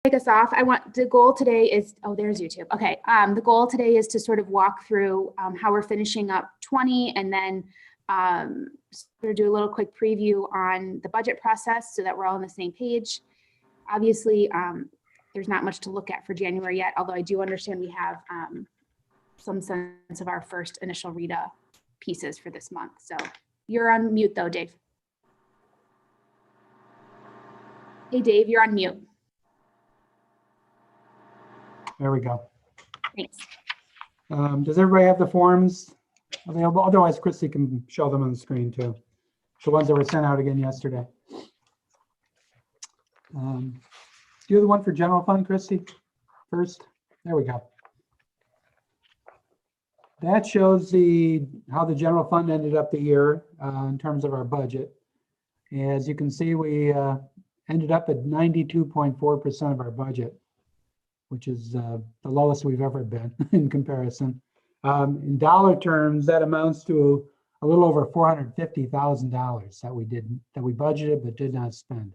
Take us off. The goal today is, oh, there's YouTube. Okay. The goal today is to sort of walk through how we're finishing up 20 and then sort of do a little quick preview on the budget process so that we're all on the same page. Obviously, there's not much to look at for January yet, although I do understand we have some sense of our first initial RETA pieces for this month. So you're on mute though, Dave. Hey, Dave, you're on mute. There we go. Thanks. Does everybody have the forms available? Otherwise, Christy can show them on the screen too. The ones that were sent out again yesterday. Do the one for general fund, Christy, first. There we go. That shows how the general fund ended up the year in terms of our budget. As you can see, we ended up at 92.4% of our budget, which is the lowest we've ever been in comparison. In dollar terms, that amounts to a little over $450,000 that we budgeted but did not spend.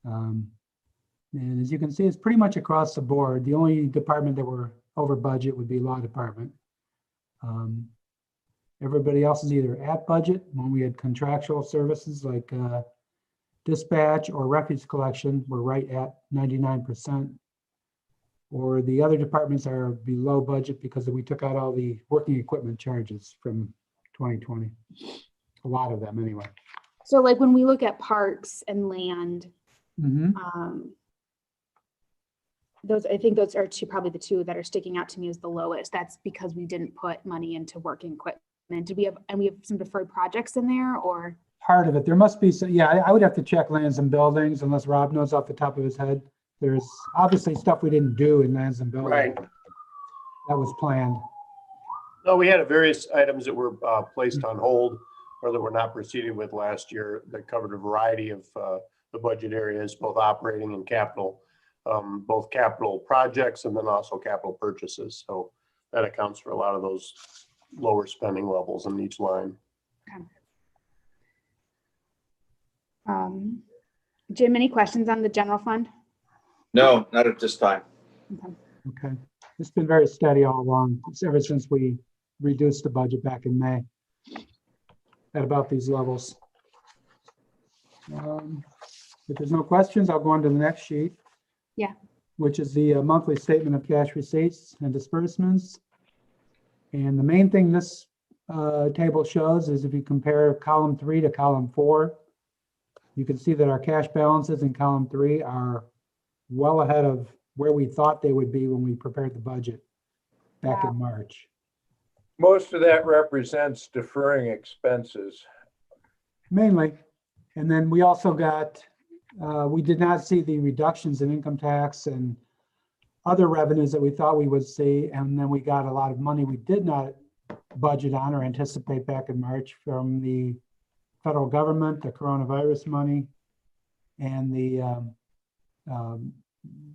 And as you can see, it's pretty much across the board. The only department that we're over budget would be law department. Everybody else is either at budget when we had contractual services like dispatch or refuse collection, we're right at 99%. Or the other departments are below budget because we took out all the working equipment charges from 2020. A lot of them anyway. So like when we look at parks and land, I think those are probably the two that are sticking out to me as the lowest. That's because we didn't put money into working equipment. We have some deferred projects in there, or? Part of it. There must be some, yeah, I would have to check lands and buildings unless Rob knows off the top of his head. There's obviously stuff we didn't do in lands and buildings. Right. That was planned. No, we had various items that were placed on hold or that were not proceeded with last year that covered a variety of the budget areas, both operating and capital, both capital projects and then also capital purchases. So that accounts for a lot of those lower spending levels in each line. Okay. Jim, any questions on the general fund? No, not at this time. Okay. It's been very steady all along. It's ever since we reduced the budget back in May at about these levels. If there's no questions, I'll go on to the next sheet. Yeah. Which is the monthly statement of cash receipts and disbursements. And the main thing this table shows is if you compare column 3 to column 4, you can see that our cash balances in column 3 are well ahead of where we thought they would be when we prepared the budget back in March. Most of that represents deferring expenses. Mainly. And then we also got, we did not see the reductions in income tax and other revenues that we thought we would see. And then we got a lot of money we did not budget on or anticipate back in March from the federal government, the coronavirus money, and the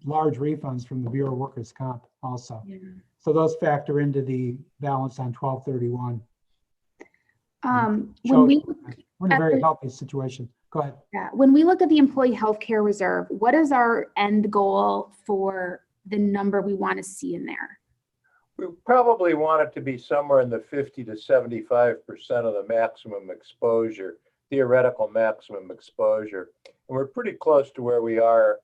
large refunds from the Bureau of Workers' Comp also. Yeah. So those factor into the balance on 12/31. We're in a very healthy situation. Go ahead. Yeah. When we look at the employee health care reserve, what is our end goal for the number we want to see in there? We probably want it to be somewhere in the 50 to 75% of the maximum exposure, theoretical maximum exposure. And we're pretty close to where we are,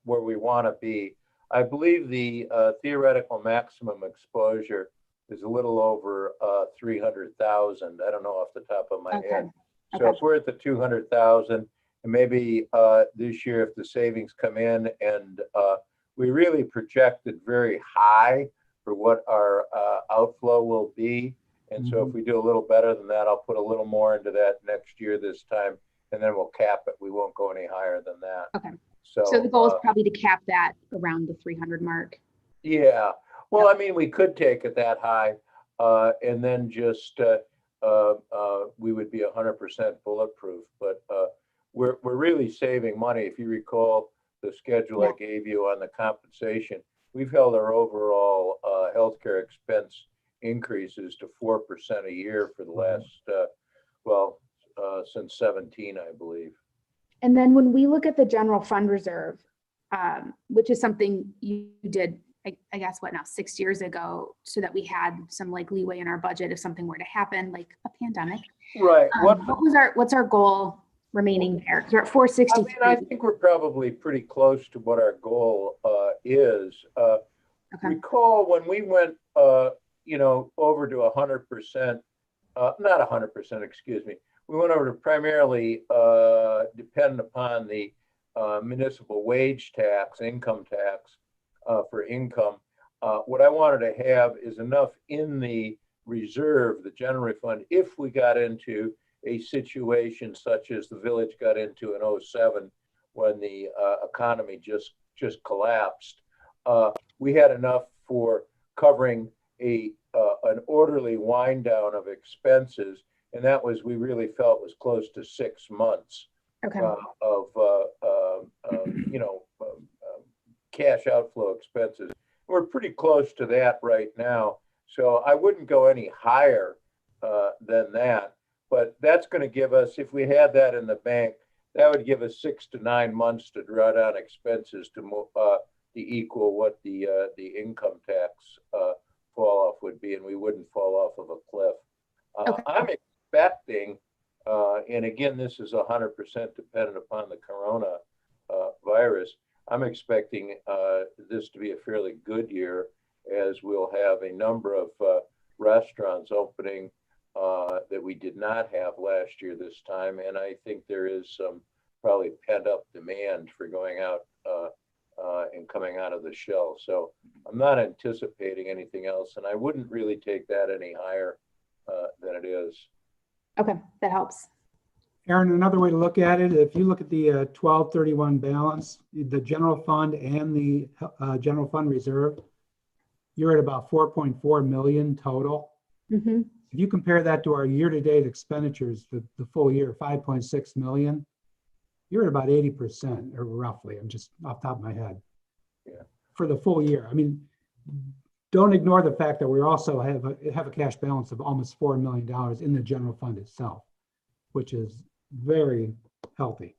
where we want to be. I believe the theoretical maximum exposure is a little over 300,000. I don't know off the top of my head. So if we're at the 200,000, and maybe this year if the savings come in and we really projected very high for what our outflow will be. And so if we do a little better than that, I'll put a little more into that next year this time, and then we'll cap it. We won't go any higher than that. Okay. So the goal is probably to cap that around the 300 mark. Yeah. Well, I mean, we could take it that high and then just we would be 100% bulletproof, but we're really saving money. If you recall the schedule I gave you on the compensation, we've held our overall healthcare expense increases to 4% a year for the last, since 17, I believe. And then when we look at the general fund reserve, which is something you did, I guess, what now, 6 years ago, so that we had some like leeway in our budget if something were to happen, like a pandemic. Right. What's our goal remaining there? 'Cause we're at I 463. mean, I think we're probably pretty close to what our goal is. Okay. Recall when we went, over to 100%, not 100%, excuse me. We went over to primarily dependent upon the municipal wage tax, income tax for income. What I wanted to have is enough in the reserve, the general fund, if we got into a situation such as the village got into in 07 when the economy just collapsed. We had enough for covering an orderly wind down of expenses, and that was, we really felt, was close to 6 months Okay. of cash outflow expenses. We're pretty close to that right now, so I wouldn't go any higher than that. But that's going to give us, if we had that in the bank, that would give us 6 to 9 months to draw down expenses to equal what the income tax fall off would be, and we wouldn't fall off of a cliff. Okay. I'm expecting, and again, this is 100% dependent upon the corona virus. I'm expecting this to be a fairly good year, as we'll have a number of restaurants opening that we did not have last year this time, and I think there is some probably pent up demand for going out and coming out of the shell. So I'm not anticipating anything else, and I wouldn't really take that any higher than it is. Okay, that helps. Aaron, another way to look at it, if you look at the 12/31 balance, the general fund and the general fund reserve, you're at about 4.4 million total. Mm-hmm. If you compare that to our year-to-date expenditures, the full year, 5.6 million, you're at about 80%, or roughly. I'm just off the top of my head. Yeah. For the full year. I mean, don't ignore the fact that we also have a cash balance of almost $4 million in the general fund itself, which is very healthy.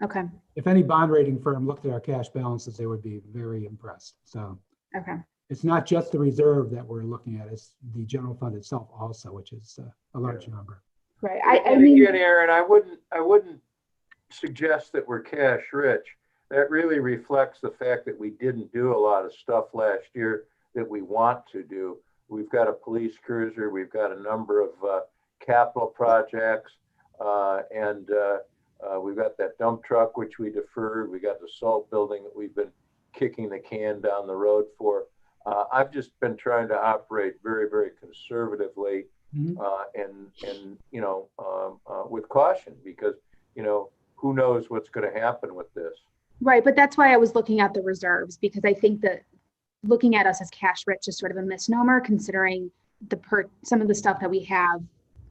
Okay. If any bond rating firm looked at our cash balances, they would be very impressed. So Okay. it's not just the reserve that we're looking at, it's the general fund itself also, which is a large number. Right. And again, Aaron, I wouldn't suggest that we're cash rich. That really reflects the fact that we didn't do a lot of stuff last year that we want to do. We've got a police cruiser, we've got a number of capital projects, and we've got that dump truck, which we deferred. We got the salt building that we've been kicking the can down the road for. I've just been trying to operate very, very conservatively, Mhm. and with caution, because, who knows what's going to happen with this. Right, but that's why I was looking at the reserves, because I think that looking at us as cash rich is sort of a misnomer, considering some of the stuff that we have.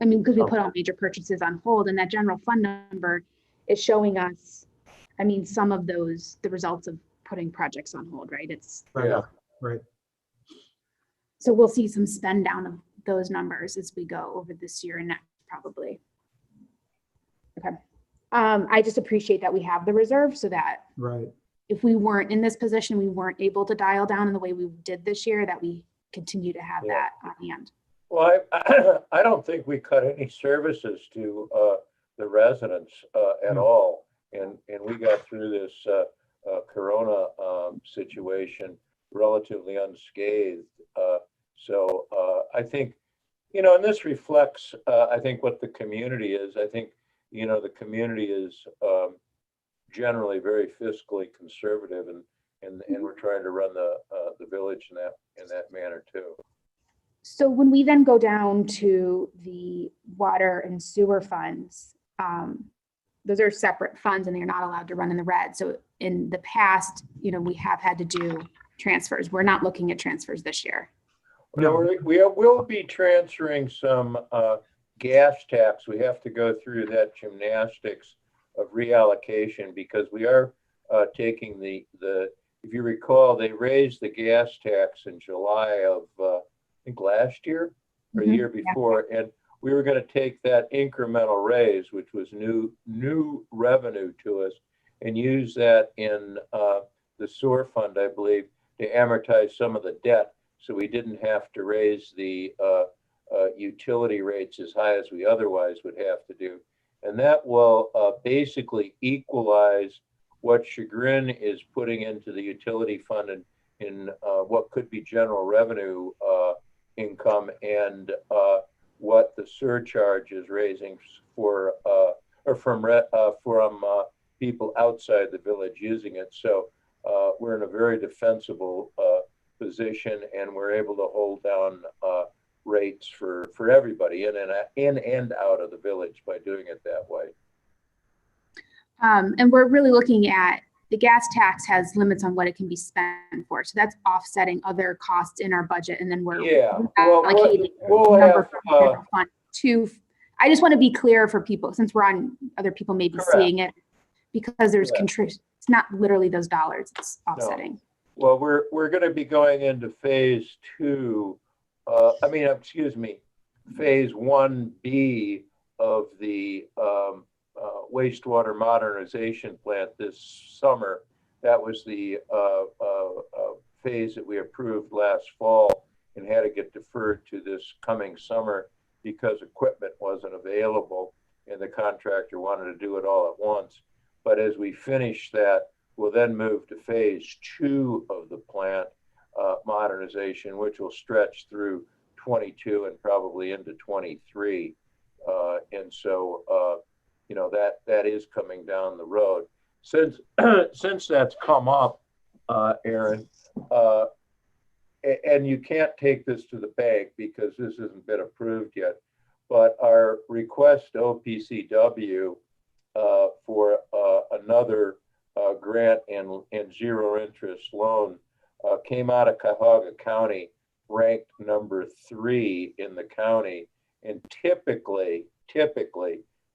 I mean, because we put all major purchases on hold, and that general fund number is showing us, I mean, some of the results of putting projects on hold, right? Right. Yeah. Right. So we'll see some spend down of those numbers as we go over this year and next, probably. Okay. I just appreciate that we have the reserve, so that Right. if we weren't in this position, we weren't able to dial down in the way we did this year, that we continue to have that on hand. Well, I don't think we cut any services to the residents at all, and we got through this corona situation relatively unscathed. So I think, and this reflects, I think, what the community is. I think, the community is generally very fiscally conservative, and we're trying to run the village in that manner too. So when we then go down to the water and sewer funds, those are separate funds and they're not allowed to run in the red. So in the past, we have had to do transfers. We're not looking at transfers this year. No, we will be transferring some gas tax. We have to go through that gymnastics of reallocation, because we are taking the if you recall, they raised the gas tax in July of I think last year or the year before, and we were going to take that incremental raise, which was new revenue to us, and use that in the the sewer fund, I believe, to amortize some of the debt. So we didn't have to raise the utility rates as high as we otherwise would have to do. And that will basically equalize what Chagrin is putting into the utility fund in what could be general revenue income and what the surcharge is raising for or from people outside the village using it. So we're in a very defensible position, and we're able to hold down rates for everybody in and out of the village by doing it that way. And we're really looking at the gas tax has limits on what it can be spent for. So that's offsetting other costs in our budget. And then we're allocating we'll number have, from general fund to, I just want to be clear for people, since we're on, other people may be Correct. seeing it, because there's Correct. it's not literally those dollars, it's offsetting. Well, we're going to be going into phase 2. Phase 1B of the wastewater modernization plant this summer. That was the phase that we approved last fall and had to get deferred to this coming summer because equipment wasn't available and the contractor wanted to do it all at once. But as we finish that, we'll then move to phase 2 of the plant modernization, which will stretch through 22 and probably into 23. And so, that is coming down the road. Since that's come up, Aaron, and you can't take this to the bank because this hasn't been approved yet, but our request to OPCW for another grant and zero interest loan came out of Cuyahoga County, ranked number 3 in the county. And typically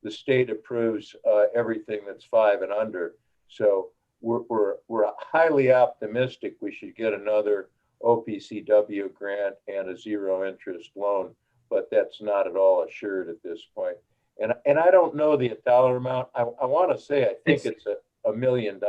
the state approves everything that's 5 and under. So we're highly optimistic we should get another OPCW grant and a zero interest loan, but that's not at all assured at this point. And I don't know the dollar amount. I want to say I think it's $1 million.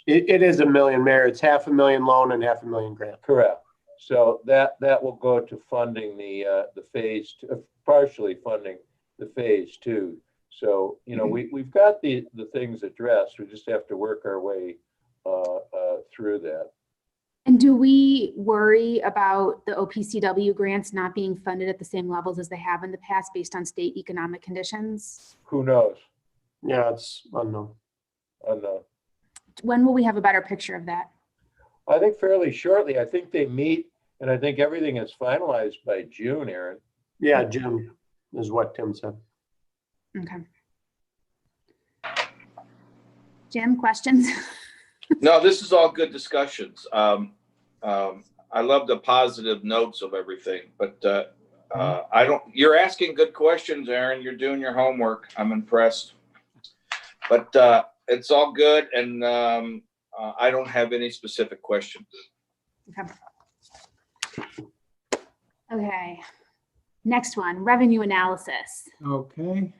It is $1 million, Mayor. It's $500,000 loan and $500,000 grant. Correct. So that will go to funding the phase 2, partially funding the phase 2. So we've got the things addressed. We just have to work our way through that. And do we worry about the OPCW grants not being funded at the same levels as they have in the past based on state economic conditions? Who knows? Yeah, it's unknown. Unknown. When will we have a better picture of that? I think fairly shortly. I think they meet, and I think everything is finalized by June, Aaron. Yeah, June is what Tim said. Okay. Jim, questions? No, this is all good discussions. I love the positive notes of everything, but you're asking good questions, Aaron. You're doing your homework. I'm impressed. But it's all good, and I don't have any specific questions. Okay. Next one, revenue analysis. Okay.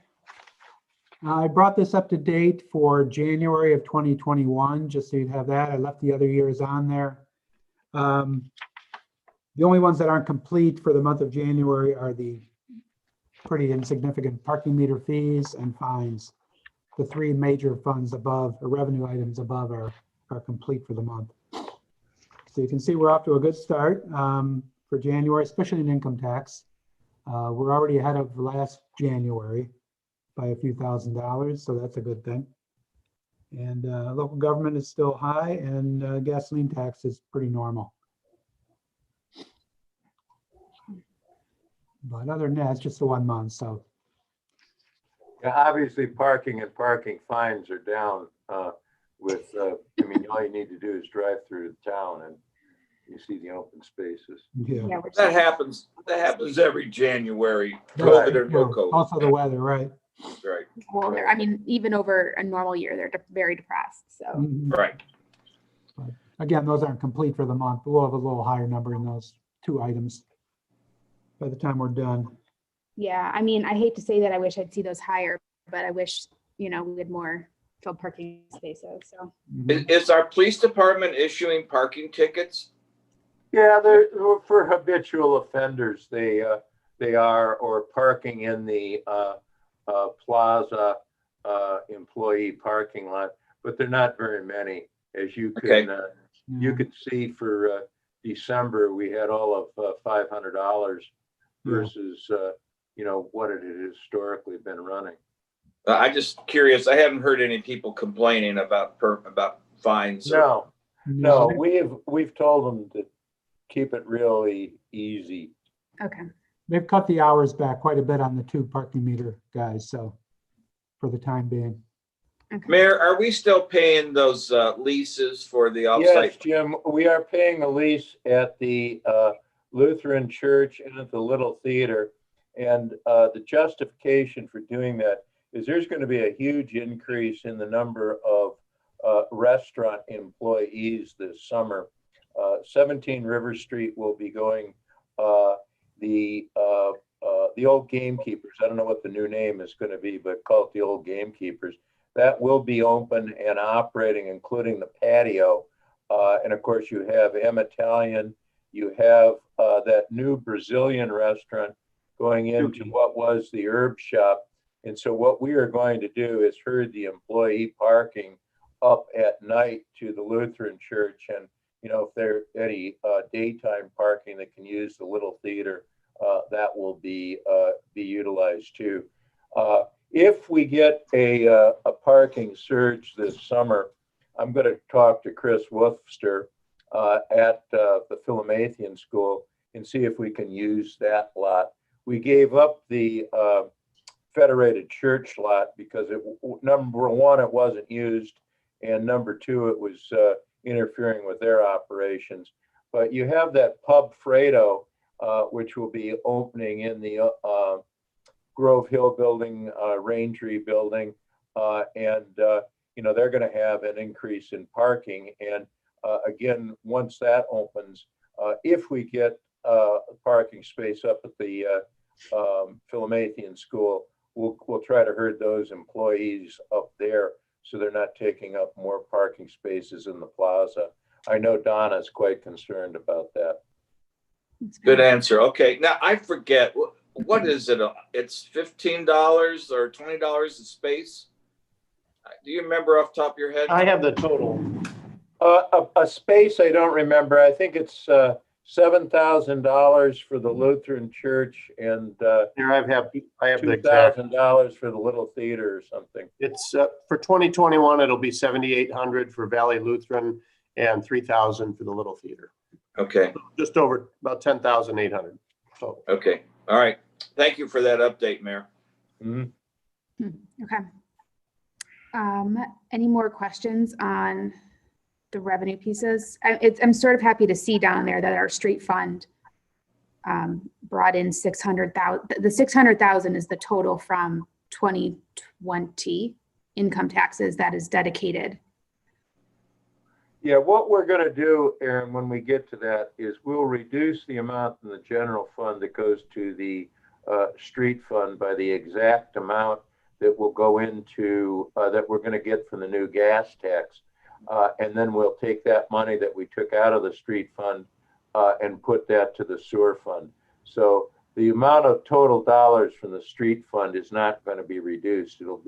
I brought this up to date for January of 2021, just so you'd have that. I left the other years on there. The only ones that aren't complete for the month of January are the pretty insignificant parking meter fees and fines. The 3 major funds above, or revenue items above, are complete for the month. So you can see we're off to a good start for January, especially in income tax. We're already ahead of last January by a few $1,000s, so that's a good thing. And local government is still high, and gasoline tax is pretty normal. But other than that, it's just the 1 month, so. Yeah, obviously parking and parking fines are down all you need to do is drive through the town and you see the open spaces. Yeah, That happens every January, COVID or no COVID. also the weather, right? Right. Well, I mean, even over a normal year, they're very depressed. So, Right. But again, those aren't complete for the month, but we'll have a little higher number in those 2 items by the time we're done. yeah, I mean, I hate to say that I wish I'd see those higher, but I wish, we had more fill parking spaces. So Is our police department issuing parking tickets? Yeah, they're for habitual offenders. They are, or parking in the plaza employee parking lot, but they're not very many. As you Okay. can you could see for December, we had all of $500 versus what it had historically been running. I'm just curious. I haven't heard any people complaining about fines. No, we've told them to keep it really easy. okay. They've cut the hours back quite a bit on the 2 parking meter guys, so for the time being. Okay. Mayor, are we still paying those leases for the Yes, offsite? Jim, we are paying a lease at the Lutheran Church and at the Little Theater. And the justification for doing that is there's going to be a huge increase in the number of restaurant employees this summer. 17 River Street will be going, the old Gamekeepers. I don't know what the new name is going to be, but call it the old Gamekeepers. That will be open and operating, including the patio. And of course, you have M Italian. You have that new Brazilian restaurant going into what was the herb shop. And so what we are going to do is herd the employee parking up at night to the Lutheran Church. And, if there's any daytime parking that can use the Little Theater, that will be utilized too. If we get a parking surge this summer, I'm going to talk to Chris Wolfster at the Philomathian School and see if we can use that lot. We gave up the Federated Church lot because number one, it wasn't used, and number two, it was interfering with their operations. But you have that Pub Fredo, which will be opening in the Grove Hill building, Raintree building, and they're going to have an increase in parking. And again, once that opens, if we get a parking space up at the Philomathian School, we'll try to herd those employees up there so they're not taking up more parking spaces in the plaza. I know Donna's quite concerned about that. Good answer. Okay. Now I forget what is it? It's $15 or $20 a space. Do you remember off the top of your head? I have the total. A space, I don't remember. I think it's $7,000 for the Lutheran Church and Here I have the exact. $2,000 for the Little Theater or something. It's for 2021, it'll be 7,800 for Valley Lutheran and 3,000 for the Little Theater. Okay. Just over about 10,800. So Okay. All right. Thank you for that update, Mayor. Mm-hmm. Okay. Any more questions on the revenue pieces? I'm sort of happy to see down there that our street fund brought in 600,000. The 600,000 is the total from 2020 income taxes that is dedicated. Yeah, what we're going to do, Aaron, when we get to that is we'll reduce the amount in the general fund that goes to the street fund by the exact amount that will go into, that we're going to get from the new gas tax. And then we'll take that money that we took out of the street fund and put that to the sewer fund. So the amount of total dollars from the street fund is not going to be reduced. It'll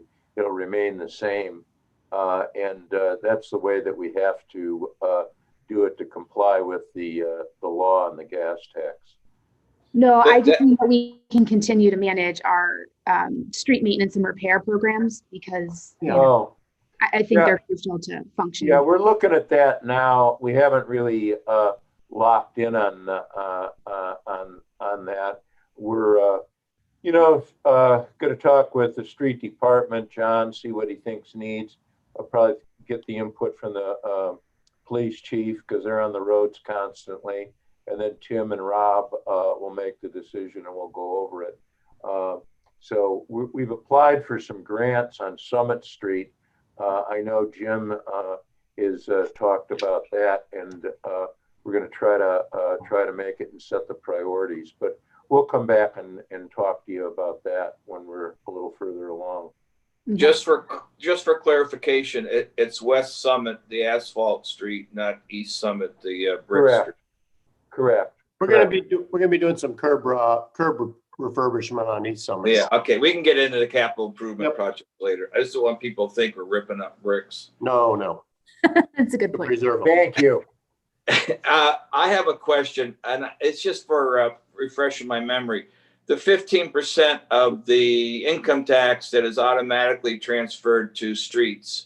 remain the same. And that's the way that we have to do it to comply with the law on the gas tax. No, I just mean that we can continue to manage our street maintenance and repair programs because I think they're crucial to function. Yeah, we're looking at that now. We haven't really locked in on that. We're going to talk with the street department, John, see what he thinks needs. I'll probably get the input from the police chief because they're on the roads constantly. And then Tim and Rob will make the decision and we'll go over it. So we've applied for some grants on Summit Street. I know Jim is talked about that, and we're going to try to make it and set the priorities. But we'll come back and talk to you about that when we're a little further along. Just for just for clarification, it's West Summit, the asphalt street, not East Summit, the brick Correct. street. Correct. We're gonna be doing some curb refurbishment on East Summit. Yeah, okay, we can get into the capital improvement Yep. project later. I just don't want people to think we're ripping up bricks. No, That's a good point. preserve them. Thank you. I have a question, and it's just for refreshing my memory. The 15% of the income tax that is automatically transferred to streets,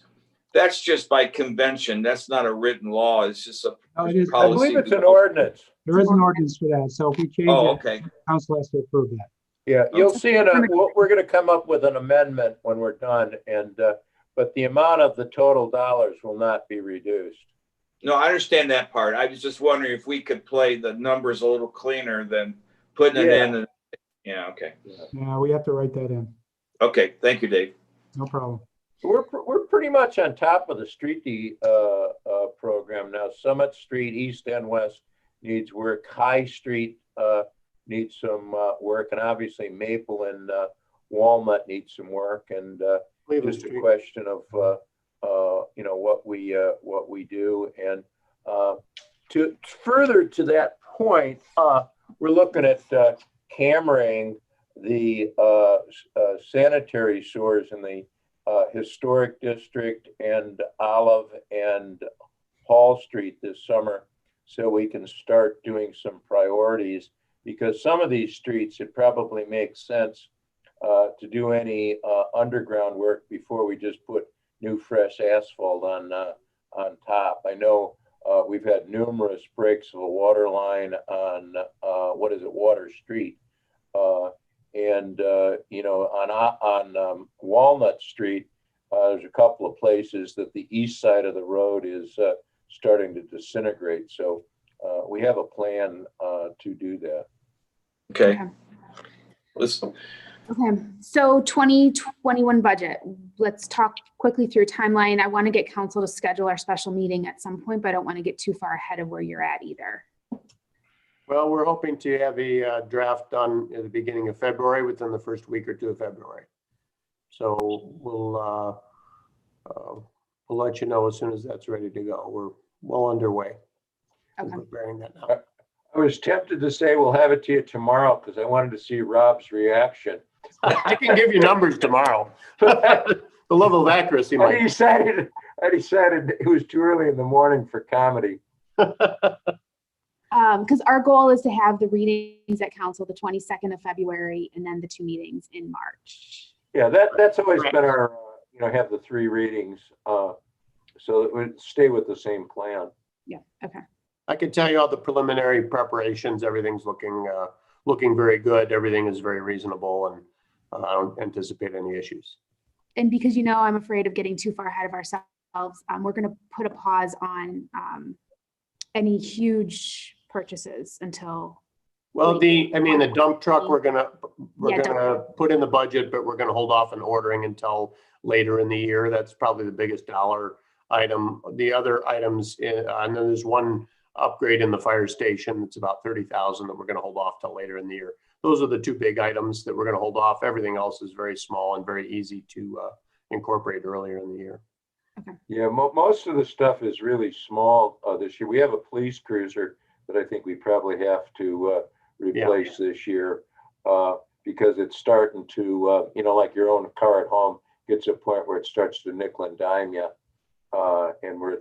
that's just by convention. That's not a written law. It's just a Oh, it is. I policy. believe it's an ordinance. There is an ordinance for that, so if we change Oh, it, okay. council has to approve that. Yeah, you'll see we're going to come up with an amendment when we're done, and but the amount of the total dollars will not be reduced. No, I understand that part. I was just wondering if we could play the numbers a little cleaner than putting it in. Yeah, okay. Yeah, we have to write that in. Okay, thank you, Dave. No problem. We're pretty much on top of the street program now. Summit Street, East and West needs work. High Street needs some work, and obviously Maple and Walnut needs some work. And Cleveland just a Street. question of what we do. And to further to that point, we're looking at cameraing the sanitary sewers in the historic district and Olive and Hall Street this summer, so we can start doing some priorities, because some of these streets, it probably makes sense to do any underground work before we just put new fresh asphalt on top. I know we've had numerous breaks of a water line on Water Street, and on Walnut Street, there's a couple of places that the east side of the road is starting to disintegrate. So we have a plan to do that. Okay. Listen. Okay, so 2021 budget. Let's talk quickly through timeline. I want to get council to schedule our special meeting at some point, but I don't want to get too far ahead of where you're at either. Well, we're hoping to have a draft done at the beginning of February, within the first week or two of February. So we'll let you know as soon as that's ready to go. We're well underway. Okay. We're preparing that now. I was tempted to say we'll have it to you tomorrow because I wanted to see Rob's reaction. I can give you numbers tomorrow. The level of accuracy I might. decided it was too early in the morning for comedy. Because our goal is to have the readings at council the 22nd of February and then the 2 meetings in March. Yeah, that's always Correct. been our, have the 3 readings. So it would stay with the same plan. Yeah, okay. I can tell you all the preliminary preparations, everything's looking very good. Everything is very reasonable, and I don't anticipate any issues. And because, I'm afraid of getting too far ahead of ourselves, we're going to put a pause on any huge purchases until. Well, the dump truck, we're gonna Yeah, put in the budget, but we're gonna hold off on ordering until later in the year. That's probably the biggest dollar item. The other items, and then there's one upgrade in the fire station. It's about 30,000 that we're gonna hold off till later in the year. Those are the 2 big items that we're gonna hold off. Everything else is very small and very easy to incorporate earlier in the year. Yeah, most of the stuff is really small this year. We have a police cruiser that I think we probably have to replace this year because it's starting to, like your own car at home, gets to a point where it starts to nickel and dime you, and we're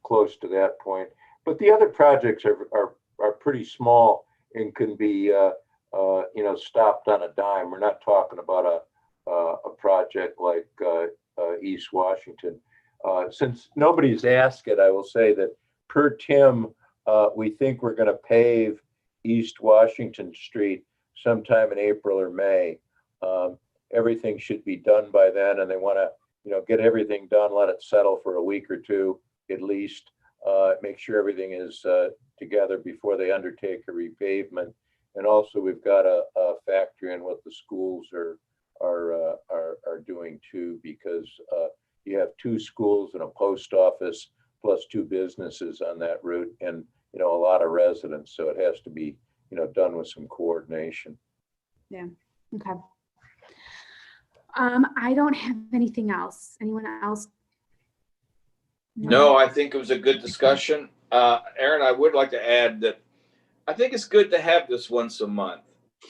close to that point. But the other projects are pretty small and can be, stopped on a dime. We're not talking about a project like East Washington. Since nobody's asked it, I will say that per Tim, we think we're going to pave East Washington Street sometime in April or May. Everything should be done by then, and they want to, get everything done, let it settle for a week or 2 at least, make sure everything is together before they undertake a repavement. And also, we've got a factor in what the schools are doing too, because you have 2 schools and a post office plus 2 businesses on that route, and a lot of residents. So it has to be done with some coordination. Yeah. Okay. I don't have anything else. Anyone else? No, I think it was a good discussion. Aaron, I would like to add that I think it's good to have this once a month.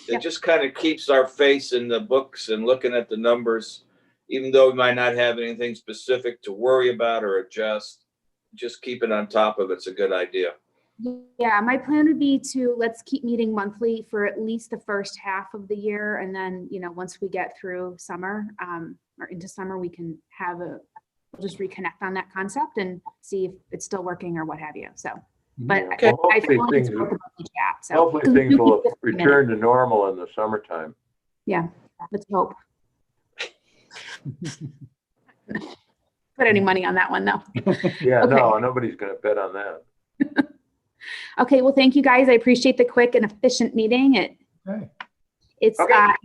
It Yep. just kind of keeps our face in the books and looking at the numbers, even though we might not have anything specific to worry about or adjust. Just keeping on top of it's a good idea. Yeah, my plan would be to, let's keep meeting monthly for at least the first half of the year. And then, once we get through summer, or into summer, we can we'll just reconnect on that concept and see if it's still working or what have you. So, but Okay. Well, I feel hopefully like it's things- worth about the chat. So Hopefully things will return to normal in the summertime. Yeah, let's hope. Put any money on that one though. Yeah, Okay. no, nobody's gonna bet on that. Okay, well, thank you guys. I appreciate the quick and efficient meeting. Okay. It's Okay.